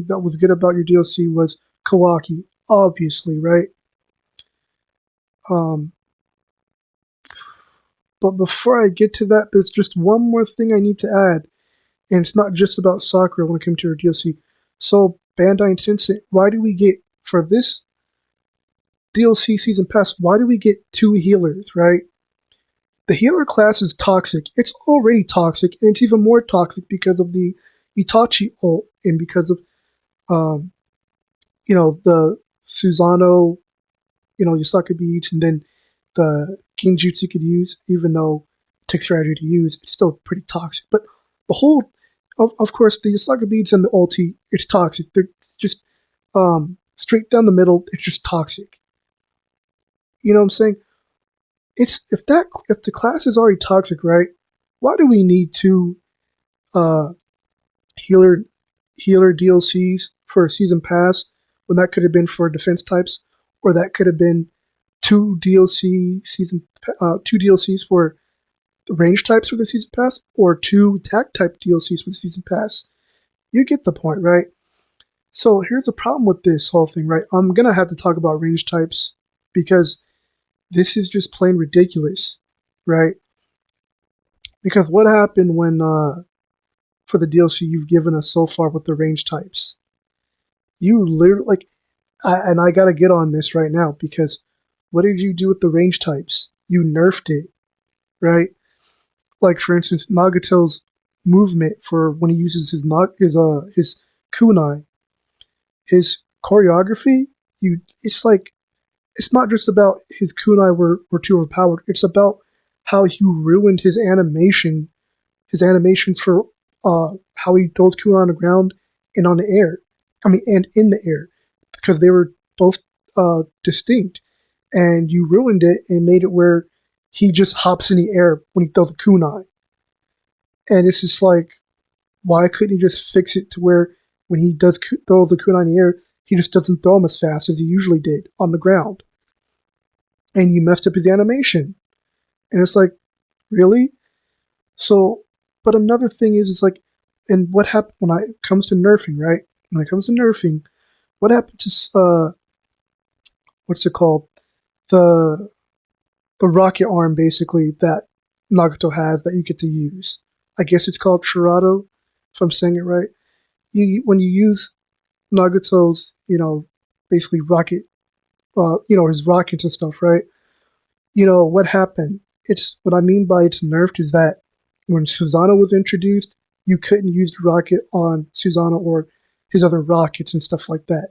that was good about your DLC was Kawaki, obviously, right? Um, but before I get to that, there's just one more thing I need to add, and it's not just about Sakura when it comes to your DLC. So, Bandai and Tencent, why do we get, for this DLC season pass, why do we get two healers, right? The healer class is toxic. It's already toxic, and it's even more toxic because of the Itachi ult and because of, um, the Susano, Yasaka beads, and then the Genjutsu you could use, even though it takes strategy to use, it's still pretty toxic. But the whole, of course, the Yasaka beads and the ulti, it's toxic. They're just straight down the middle. It's just toxic. You know what I'm saying? If the class is already toxic, right? Why do we need two uh, healer healer DLCs for a season pass when that could have been for defense types, or that could have been two DLCs for the range types for the season pass, or two attack type DLCs for the season pass. You get the point, right? So here's the problem with this whole thing, right? I'm gonna have to talk about range types because this is just plain ridiculous, right? Because what happened when for the DLC you've given us so far with the range types? You literally and I gotta get on this right now because what did you do with the range types? You nerfed it, right? Like for instance, Nagato's movement for when he uses his kunai, his choreography. It's not just about his kunai were too overpowered. It's about how you ruined his animations for how he throws kunai on the ground and on the air. I mean, and in the air because they were both distinct, and you ruined it and made it where he just hops in the air when he throws a kunai. And it's just like, why couldn't he just fix it to where when he does throw the kunai in the air, he just doesn't throw them as fast as he usually did on the ground? And you messed up his animation. And it's like, really? So, but another thing is, it's like, and what happened when it comes to nerfing, right? When it comes to nerfing, what happened to what's it called? The the rocket arm, basically, that Nagato has that you get to use. I guess it's called Shirado, if I'm saying it right. When you use Nagato's, basically rocket, his rockets and stuff, right? What happened? It's what I mean by it's nerfed is that when Susanoo was introduced, you couldn't use the rocket on Susanoo or his other rockets and stuff like that.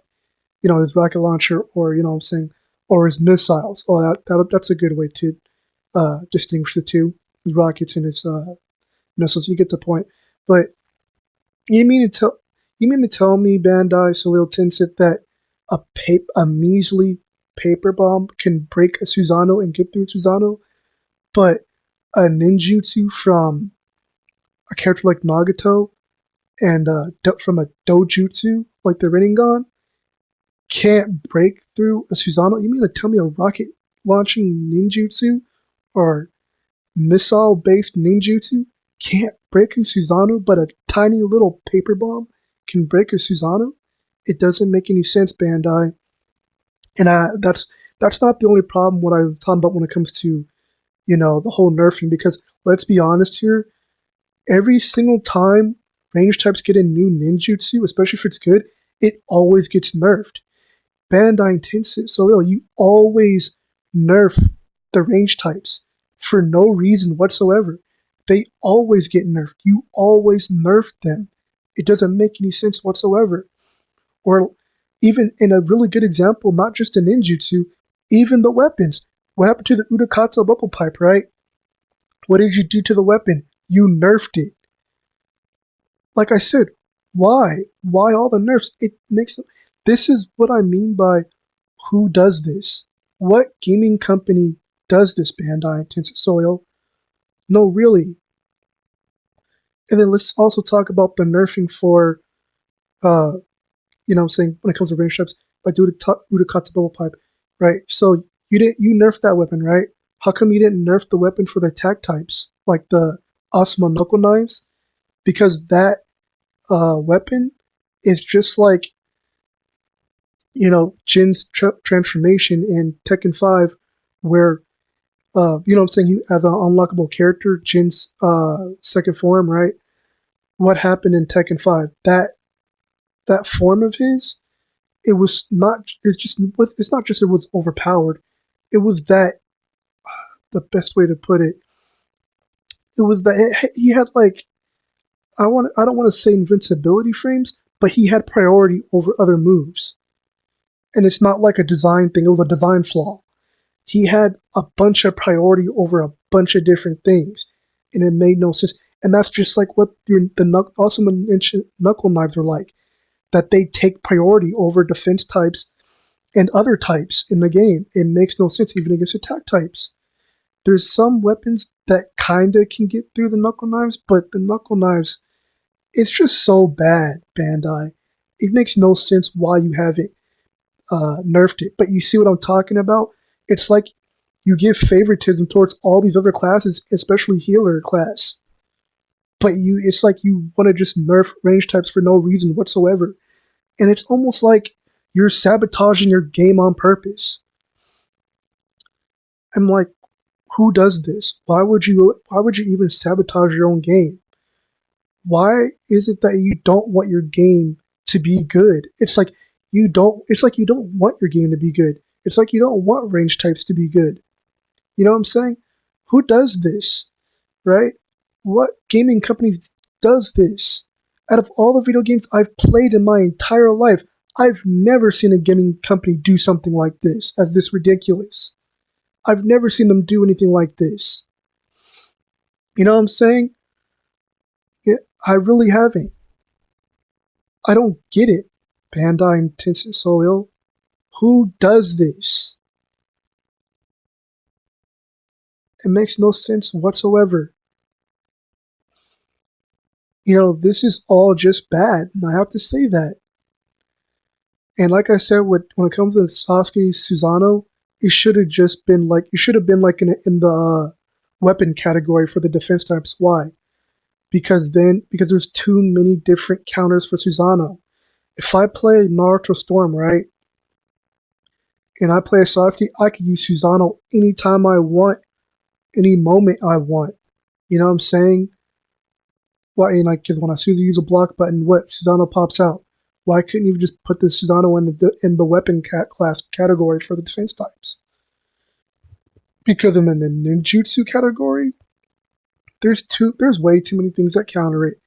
His rocket launcher, or what I'm saying, or his missiles. Oh, that's a good way to distinguish the two, his rockets and his missiles. You get the point. But you mean to tell me, Bandai, Soliel, Tencent, that a measly paper bomb can break a Susanoo and get through Susanoo, but a ninjutsu from a character like Nagato and from a dojutsu like the Rinnegan can't break through a Susanoo? You mean to tell me a rocket launching ninjutsu or missile based ninjutsu can't break a Susanoo, but a tiny little paper bomb can break a Susanoo? It doesn't make any sense, Bandai. And that's not the only problem what I'm talking about when it comes to the whole nerfing. Because let's be honest here, every single time range types get a new ninjutsu, especially if it's good, it always gets nerfed. Bandai and Tencent, so you always nerf the range types for no reason whatsoever. They always get nerfed. You always nerf them. It doesn't make any sense whatsoever. Or even in a really good example, not just a ninjutsu, even the weapons. What happened to the Utakata bubble pipe, right? What did you do to the weapon? You nerfed it. Like I said, why? Why all the nerfs? This is what I mean by who does this. What gaming company does this, Bandai, Tencent, Soliel? No, really. And then let's also talk about the nerfing for, uh, I'm saying when it comes to range types, by Utakata bubble pipe, right? So you nerfed that weapon, right? How come you didn't nerf the weapon for the attack types, like the Asuma Noko knives? Because that weapon It's just like, Jin's transformation in Tekken 5, where, you know what I'm saying, you as an unlockable character, Jin's second form, right? What happened in Tekken 5? That form of his, it was not, it's not just it was overpowered, it was that, the best way to put it, it was that he had like, I don't want to say invincibility frames, but he had priority over other moves. And it's not like a design thing, it was a design flaw. He had a bunch of priority over a bunch of different things, and it made no sense. And that's just like what the awesome ancient knuckle knives are like, that they take priority over defense types and other types in the game. It makes no sense even against attack types. There's some weapons that kinda can get through the knuckle knives, but the knuckle knives, it's just so bad, Bandai. It makes no sense why you haven't nerfed it. But you see what I'm talking about? It's like you give favoritism towards all these other classes, especially healer class. But it's like you want to just nerf range types for no reason whatsoever. And it's almost like you're sabotaging your game on purpose. I'm like, who does this? Why would you even sabotage your own game? Why is it that you don't want your game to be good? It's like you don't want your game to be good. It's like you don't want range types to be good. You know what I'm saying? Who does this? Right? What gaming companies does this? Out of all the video games I've played in my entire life, I've never seen a gaming company do something like this, as this ridiculous. I've never seen them do anything like this. You know what I'm saying? Yeah, I really haven't. I don't get it. Bandai and Tencent Soliel. Who does this? It makes no sense whatsoever. This is all just bad, and I have to say that. And like I said, when it comes to Sasuke Susanoo, it should have been like in the weapon category for the defense types. Why? Because there's too many different counters for Susanoo. If I play Naruto Storm, right, and I play a Sasuke, I can use Susanoo anytime I want, any moment I want. You know what I'm saying? Why? Because when I use a block button, what Susanoo pops out? Why couldn't you just put the Susanoo in the weapon class category for the defense types? Because in the ninjutsu category, there's way too many things that counter it,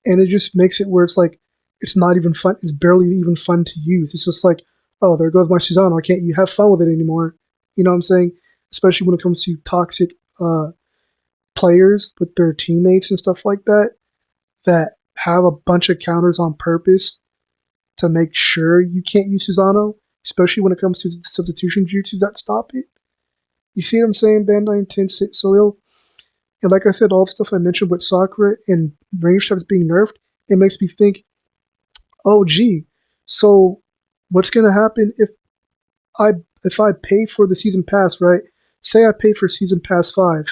and it just makes it where it's like it's not even fun. It's barely even fun to use. It's just like, oh, there goes my Susanoo. I can't you have fun with it anymore. You know what I'm saying? Especially when it comes to toxic players with their teammates and stuff like that have a bunch of counters on purpose to make sure you can't use Susanoo, especially when it comes to substitution jutsus that stop it. You see what I'm saying, Bandai and Tencent Soliel? And like I said, all the stuff I mentioned with Sakura and range types being nerfed, it makes me think, oh gee, so what's gonna happen I if I pay for the season pass, right? Say I pay for season pass 5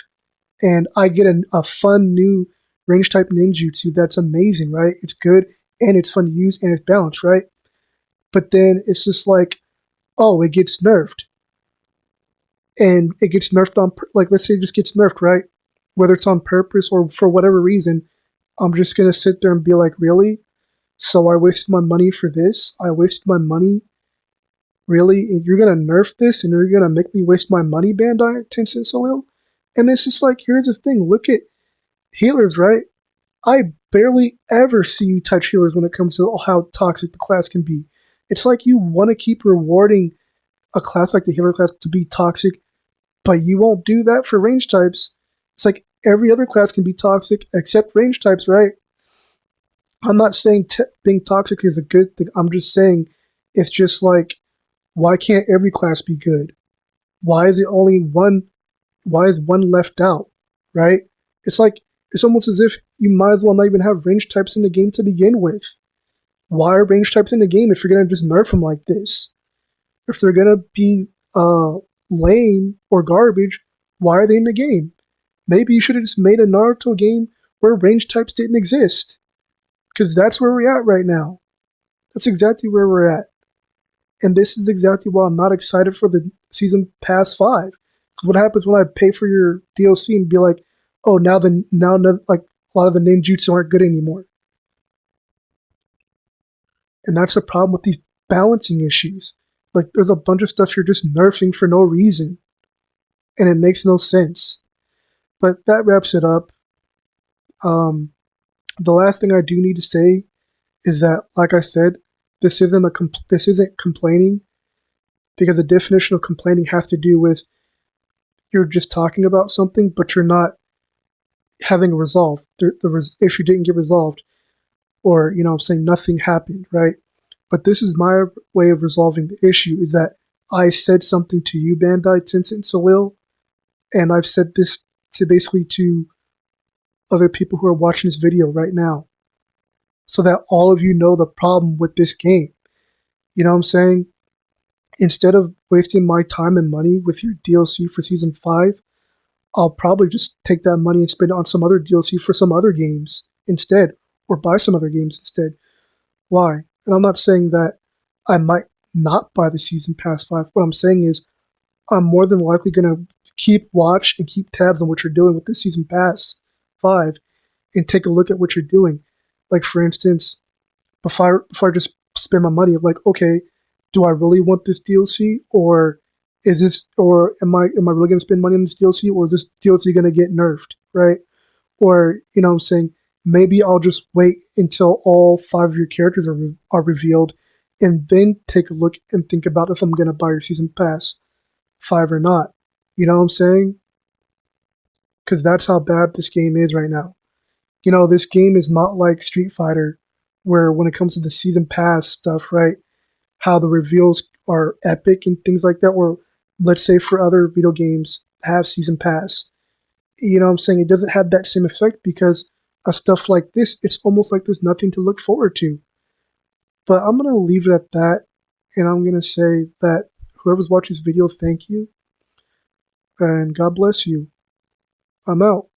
and I get a fun new range type ninjutsu that's amazing, right? It's good and it's fun to use and it's balanced, right? But then it's just like, oh, it gets nerfed. And it gets nerfed like, let's say it just gets nerfed, right? Whether it's on purpose or for whatever reason, I'm just going to sit there and be like, really? So I wasted my money for this? I wasted my money? Really? And you're going to nerf this and you're going to make me waste my money, Bandai, Tencent Soliel? And it's just like, here's the thing. Look at healers, right? I barely ever see you touch healers when it comes to how toxic the class can be. It's like you want to keep rewarding a class like the healer class to be toxic, but you won't do that for range types. It's like every other class can be toxic except range types, right? I'm not saying being toxic is a good thing. I'm just saying it's just like, why can't every class be good? Why is it only one? Why is one left out, right? It's almost as if you might as well not even have range types in the game to begin with. Why are range types in the game if you're gonna just nerf them like this? If they're gonna be lame or garbage, why are they in the game? Maybe you should have just made a Naruto game where range types didn't exist. Because that's where we're at right now. That's exactly where we're at. And this is exactly why I'm not excited for the season pass 5. Because what happens when I pay for your DLC and be like, oh, now like a lot of the ninjutsu aren't good anymore. And that's the problem with these balancing issues. Like there's a bunch of stuff you're just nerfing for no reason, and it makes no sense. But that wraps it up. Um, the last thing I do need to say is that, like I said, this isn't complaining, because the definition of complaining has to do with you're just talking about something, but you're not having a resolve. The issue didn't get resolved, or I'm saying nothing happened, right? But this is my way of resolving the issue: is that I said something to you, Bandai, Tencent, and Soliel, and I've said this to basically to other people who are watching this video right now, so that all of you know the problem with this game. You know what I'm saying? Instead of wasting my time and money with your DLC for Season 5, I'll probably just take that money and spend it on some other DLC for some other games instead, or buy some other games instead. Why? And I'm not saying that I might not buy the Season Pass 5. What I'm saying is I'm more than likely going to keep watch and keep tabs on what you're doing with the Season Pass 5 and take a look at what you're doing. Like, for instance, before I just spend my money, like, okay, do I really want this DLC, or am I really gonna spend money on this DLC, or is this DLC gonna get nerfed, right? Or what I'm saying, maybe I'll just wait until all 5 of your characters are revealed, and then take a look and think about if I'm gonna buy your season pass 5 or not. You know what I'm saying? Because that's how bad this game is right now. This game is not like Street Fighter, where when it comes to the season pass stuff, right? How the reveals are epic and things like that, or let's say for other video games have season pass. I'm saying? It doesn't have that same effect because of stuff like this. It's almost like there's nothing to look forward to. But I'm going to leave it at that, and I'm going to say that whoever's watching this video, thank you, and God bless you. I'm out.